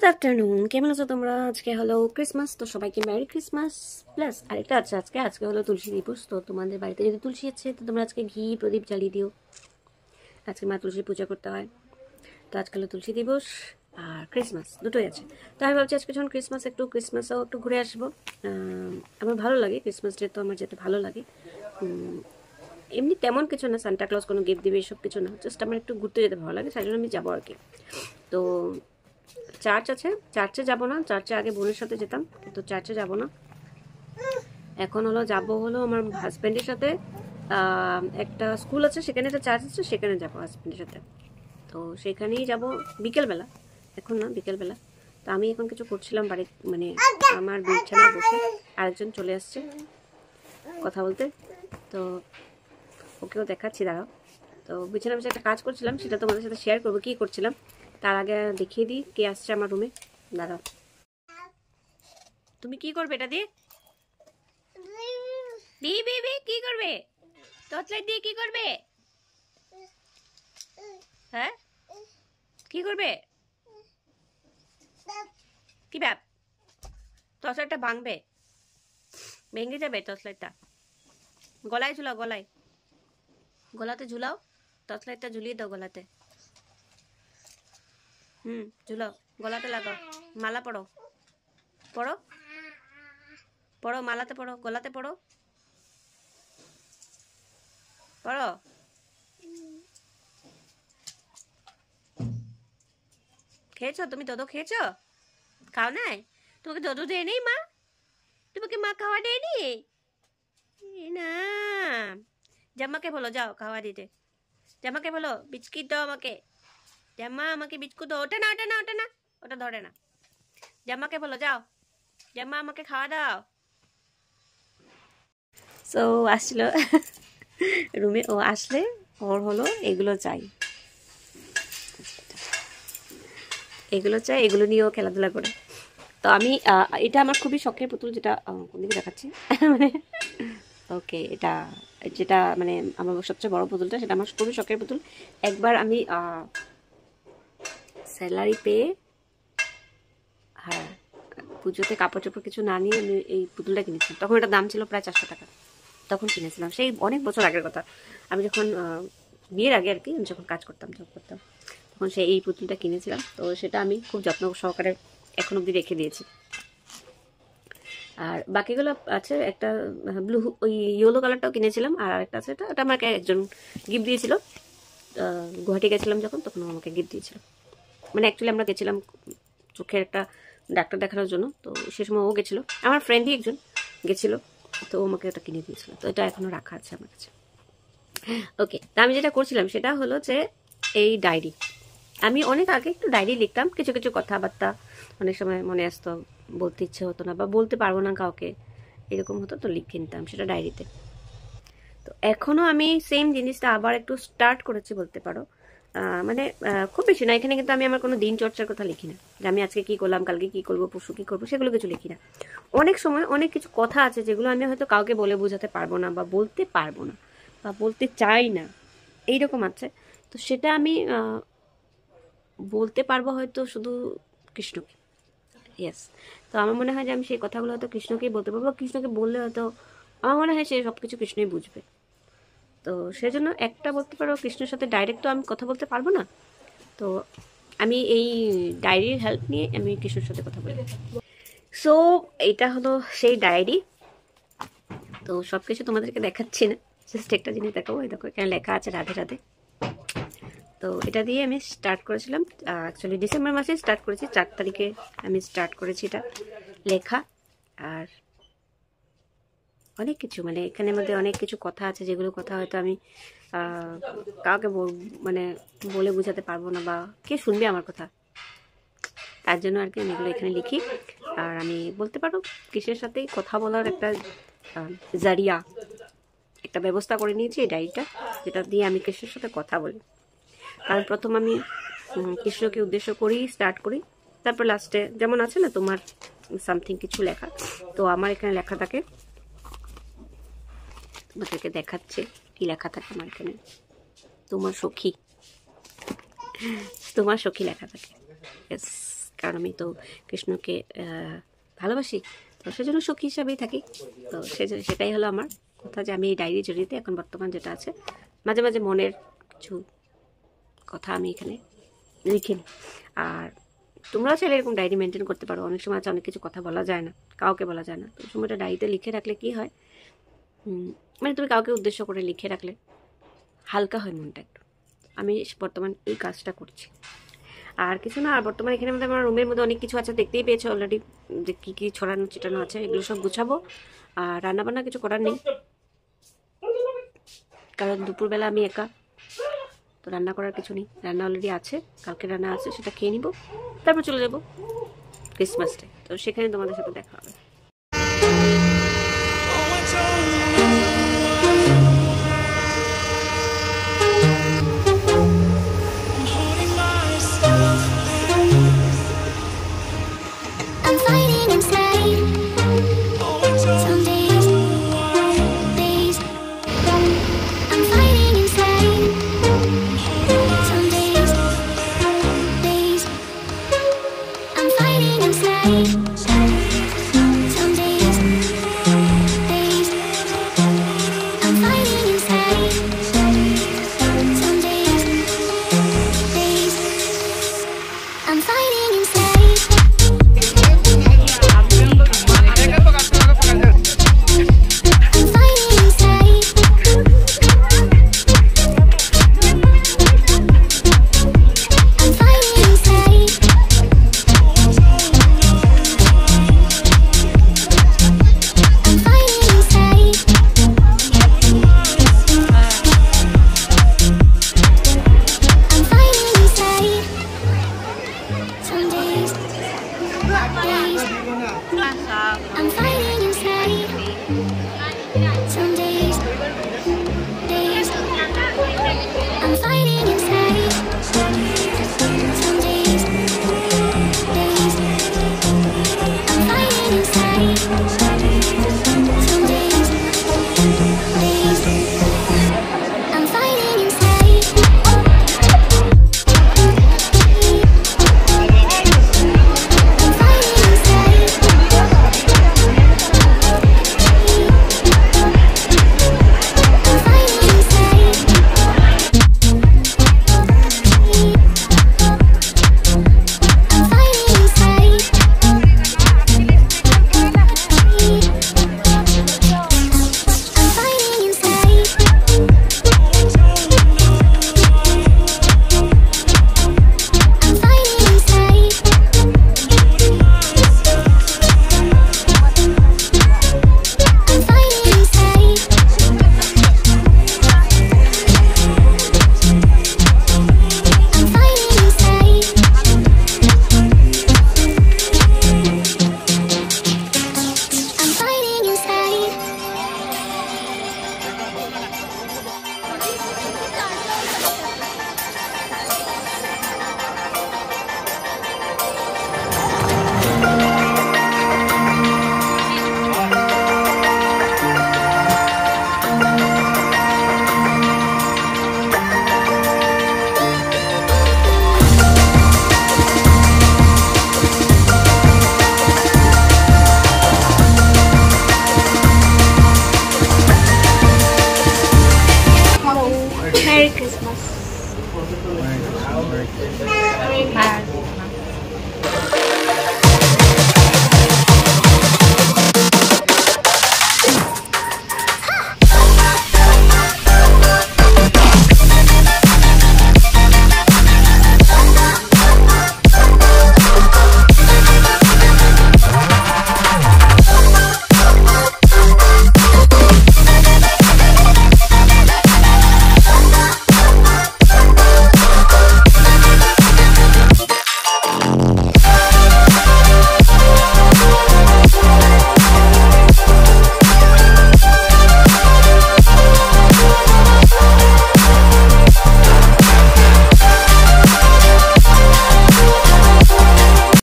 Good afternoon, কেমন আছো তোমরা? আজকে হলো ক্রিসমাস, তো সবাইকে মেরি ক্রিসমাস। প্লাস আরেকটা আছে, আজকে হলো তুলসী দিবস। তো তোমাদের বাড়িতে যদি তুলসী আছে তো তোমরা আজকে ঘি প্রদীপ জ্বালিয়ে দিও। আজকে মা তুলসী পূজা করতে হয়, তো আজকে হলো তুলসী দিবস আর ক্রিসমাস দুটোই আছে। তো আমি ভাবছি আজকে যখন ক্রিসমাসও একটু ঘুরে আসবো। আমার ভালো লাগে ক্রিসমাস ডে, তো আমার যেতে ভালো লাগে। এমনি তেমন কিছু না, সান্টা ক্লজ কোনো গিফট দিবে এসব কিছু না, জাস্ট আমার একটু ঘুরতে যেতে ভালো লাগে, সেই জন্য আমি যাবো আর কি। তো চার্চ আছে, চার্চে যাব না, চার্চে আগে বোনের সাথে যেতাম, কিন্তু চার্চে যাব না এখন। যাব আমার হাজব্যান্ডের সাথে। একটা স্কুল আছে, সেখানে একটা চার্চ আছে, সেখানে যাব হাজব্যান্ডের সাথে। তো সেখানেই যাব বিকেলবেলা, এখন না বিকেলবেলা। তো আমি এখন কিছু করছিলাম বাড়ি, মানে আমার বিছানায় বসে, আরেকজন চলে আসছে কথা বলতে, তো ওকেও দেখাচ্ছি, দাঁড়াও। তো বিছানা বসে একটা কাজ করছিলাম, সেটা তোমাদের সাথে শেয়ার করবো কি করছিলাম। তার আগে দেখিয়ে দিই কে আসছে আমার রুমে। দাঁড়াও, তুমি কি করবে এটা দিয়ে? কি করবে? টর্চ লাইট দিয়ে কি করবে? হ্যাঁ, কি করবে? কি ব্যাপ? টর্চ লাইটটা ভাঙবে, ভেঙে যাবে টর্চ লাইটটা। গলায় ঝুলাও, গলাতে ঝুলাও, টর্চ লাইটটা ঝুলিয়ে দাও গলাতে। ঝুলাও, গলাতে লাগাও, মালা পড়ো, পড়ো মালাতে পড়ো, গলাতে পড়ো, খেয়েছো তুমি? দোদো খেয়েছো? খাও নাই? তোমাকে দোদো দেয় নেই মা? তোমাকে মা খাওয়া দেয়নি না? জাম্মাকে বলো যাও খাওয়া দিতে, জাম্মাকে বলো বিস্কিট দাও আমাকে, জাম্মা আমাকে বিস্কুট দাও। ওটা না, ওটা ধরে না। জাম্মাকে বলো যাও, জাম্মা আমাকে খাওয়া দাও। সো আসছিল রুমে, ও আসলে ওর এগুলো চাই, এগুলো নিয়েও খেলাধুলা করে। তো আমি এটা আমার খুবই শখের পুতুল, যেটা কোনদিকে দেখাচ্ছি মানে ওকে, এটা যেটা মানে আমার সবচেয়ে বড় পুতুলটা, সেটা আমার খুবই শখের পুতুল। একবার আমি স্যালারি পেয়ে, হ্যাঁ, পুজোতে কাপড় চোপড় কিছু না নিয়ে আমি এই পুতুলটা কিনেছিলাম। তখন এটার দাম ছিল প্রায় 400 টাকা, তখন কিনেছিলাম। সেই অনেক বছর আগের কথা, আমি যখন বিয়ের আগে আর কি, যখন কাজ করতাম, জব করতাম, তখন এই পুতুলটা কিনেছিলাম। তো সেটা আমি খুব যত্ন সহকারে এখন অবধি রেখে দিয়েছি। আর বাকিগুলো আছে, একটা ব্লু, ওই ইয়েলো কালারটাও কিনেছিলাম, আর আরেকটা আছে, এটা আমাকে একজন গিফট দিয়েছিল। গুয়াহাটি গেছিলাম যখন, তখন আমাকে গিফট দিয়েছিল। মানে অ্যাকচুয়ালি আমরা গেছিলাম চোখের একটা ডাক্তার দেখানোর জন্য, তো সে সময় ও গেছিলো, আমার ফ্রেন্ডই একজন গেছিলো, তো ও আমাকে এটা কিনে দিয়েছিল। তো এটা এখনো রাখা আছে আমার কাছে। ওকে, তা আমি যেটা করছিলাম সেটা হলো যে এই ডায়েরি, আমি অনেক আগে একটু ডায়েরি লিখতাম, কিছু কিছু কথাবার্তা অনেক সময় মনে আসতো, বলতে ইচ্ছে হতো না বা বলতে পারবো না কাউকে, এরকম হতো, তো লিখে নিতাম সেটা ডায়েরিতে। তো এখনো আমি সেম জিনিসটা আবার একটু স্টার্ট করেছি বলতে পারো। মানে খুব বেশি না, এখানে কিন্তু আমি আমার কোনো দিন চর্চার কথা লিখি না, যে আমি আজকে কি করলাম, কালকে কি করবো, পরশু কি করবো, সেগুলো কিছু লিখি না। অনেক সময় অনেক কিছু কথা আছে যেগুলো আমি হয়তো কাউকে বলে বোঝাতে পারবো না, বা বলতে পারবো না, বা বলতে চাই না, এইরকম আছে। তো সেটা আমি বলতে পারবো হয়তো শুধু কৃষ্ণকে। ইয়েস, তো আমার মনে হয় যে আমি সেই কথাগুলো হয়তো কৃষ্ণকেই বলতে পারবো, কৃষ্ণকে বললে হয়তো আমার মনে হয় সে সব কিছু কৃষ্ণই বুঝবে। তো সেজন্য একটা বলতে পারো, কৃষ্ণের সাথে ডাইরেক্ট তো আমি কথা বলতে পারবো না, তো আমি এই ডায়েরির হেল্প নিয়ে আমি কৃষ্ণের সাথে কথা বলি। সো এটা হলো সেই ডায়েরি। তো সব কিছু তোমাদেরকে দেখাচ্ছি না, জাস্ট একটা জিনিস দেখাবো। এই দেখো, এখানে লেখা আছে রাধে রাধে। তো এটা দিয়ে আমি স্টার্ট করেছিলাম, অ্যাকচুয়ালি ডিসেম্বর মাসে স্টার্ট করেছি, 4 তারিখে আমি স্টার্ট করেছি এটা লেখা। আর অনেক কিছু, মানে এখানের মধ্যে অনেক কিছু কথা আছে, যেগুলো কথা হয়তো আমি কাউকে মানে বলে বোঝাতে পারবো না, বা কে শুনবে আমার কথা, তার জন্য আর কি আমি এগুলো এখানে লিখি। আর আমি বলতে পারো কৃষ্ণের সাথেই কথা বলার একটা জারিয়া, একটা ব্যবস্থা করে নিয়েছি এই ডায়েরিটা, যেটা দিয়ে আমি কৃষ্ণের সাথে কথা বলি। কারণ প্রথম আমি কৃষ্ণকে উদ্দেশ্য করেই স্টার্ট করি, তারপর লাস্টে যেমন আছে না তোমার সামথিং কিছু লেখা, তো আমার এখানে লেখা থাকে, তোমাদেরকে দেখাচ্ছে কি লেখা থাকে আমার এখানে। তোমার সখী লেখা থাকে। কারণ আমি তো কৃষ্ণকে ভালোবাসি, তো সেজন্য সখী হিসাবেই থাকি। তো সেটাই হলো আমার কথা, যে আমি এই ডায়েরি জড়িতে এখন বর্তমান যেটা আছে, মাঝে মাঝে মনের কিছু কথা আমি এখানে লিখি। আর তোমরাও চাইলে এরকম ডায়েরি মেনটেন করতে পারো। অনেক সময় আছে অনেক কিছু কথা বলা যায় না, কাউকে বলা যায় না, তো সময়টা ডায়েরিতে লিখে রাখলে কি হয়, মানে তুমি কাউকে উদ্দেশ্য করে লিখে রাখলে হালকা হয় মনটা একটু। আমি বর্তমান এই কাজটা করছি, আর কিছু না। আর বর্তমানে এখানে মধ্যে আমার রুমের মধ্যে অনেক কিছু আছে, দেখতেই পেয়েছো অলরেডি, যে কী কী ছড়ানো ছিটানো আছে, এগুলো সব গুছাবো। আর রান্নাবান্না কিছু করার নেই, কারণ দুপুরবেলা আমি একা, তো রান্না করার কিছু নেই। রান্না অলরেডি আছে, কালকে রান্না আছে, সেটা খেয়ে নিব, তারপর চলে যাবো ক্রিসমাস ডে। তো সেখানে তোমাদের সাথে দেখা হবে। I'm fighting inside. Some days, I'm fighting inside. Some days, I'm fighting inside. Some days, I'm fighting inside. Merry Christmas. Merry Christmas.